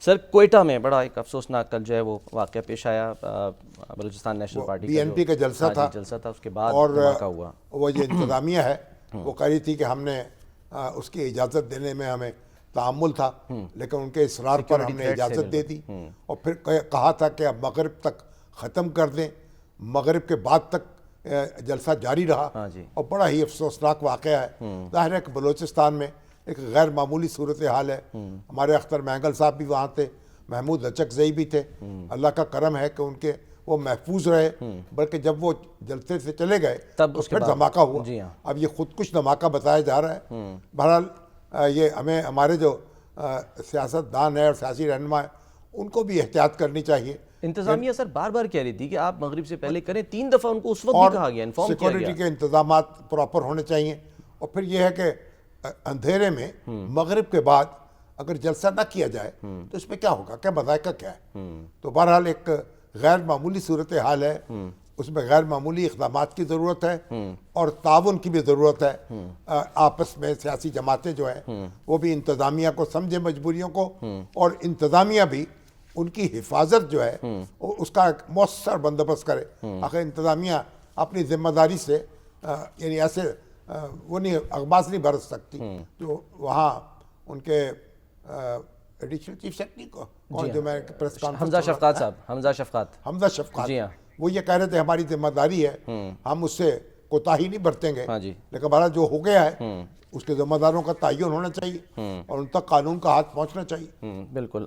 سر کوئٹہ میں بڑا ایک افسوسناک کل جو ہے وہ واقعہ پیش آیا، Balochistan National Party B N P کا جلسہ تھا، اس کے بعد اور دھماکہ ہوا۔ وہ یہ انتظامیہ ہے وہ کہہ رہی تھی کہ ہم نے اس کی اجازت دینے میں ہمیں تعامل تھا، لیکن ان کے اصرار پر ہم نے اجازت دے دی، اور پھر کہا تھا کہ اب مغرب تک ختم کر دیں، مغرب کے بعد تک جلسہ جاری رہا، اور بڑا ہی افسوسناک واقعہ ہے۔ ظاہر ہے کہ بلوچستان میں ایک غیر معمولی صورتحال ہے۔ ہمارے اختر مینگل صاحب بھی وہاں تھے، محمود لچک زئی بھی تھے، اللہ کا کرم ہے کہ ان کے وہ محفوظ رہے، بلکہ جب وہ جلسے سے چلے گئے تو پھر دھماکہ ہوا۔ اب یہ خودکش دھماکہ بتایا جا رہا ہے۔ بہرحال یہ ہمارے جو سیاست دان ہے اور سیاسی رہنما ہے ان کو بھی احتیاط کرنی چاہیے۔ انتظامیہ سر بار بار کہہ رہی تھی کہ آپ مغرب سے پہلے کریں، 3 دفعہ ان کو اس وقت بھی کہا گیا، انفارم کیا گیا۔ سیکورٹی کے انتظامات پراپر ہونے چاہیے، اور پھر یہ ہے کہ اندھیرے میں مغرب کے بعد اگر جلسہ نہ کیا جائے تو اس میں کیا ہوگا، کیا بذائقہ کیا ہے۔ تو بہرحال ایک غیر معمولی صورتحال ہے، اس میں غیر معمولی اقدامات کی ضرورت ہے اور تعاون کی بھی ضرورت ہے۔ آپس میں سیاسی جماعتیں جو ہیں وہ بھی انتظامیہ کو سمجھے مجبوریوں کو، اور انتظامیہ بھی ان کی حفاظت جو ہے اس کا ایک مؤثر بندوبست کرے۔ آخر انتظامیہ اپنی ذمہ داری سے یعنی ایسے وہ نہیں اغماس نہیں برت سکتی۔ جو وہاں ان کے ایڈیشنل چیف سیکرٹری کو جو میں پریس کانفرنس حمزہ شفقات صاحب، حمزہ شفقات جی ہاں، وہ یہ کہہ رہے تھے ہماری ذمہ داری ہے، ہم اس سے کوتاہی نہیں برتیں گے، لیکن بہرحال جو ہو گیا ہے اس کے ذمہ داروں کا تعین ہونا چاہیے اور ان تک قانون کا ہاتھ پہنچنا چاہیے۔ بالکل۔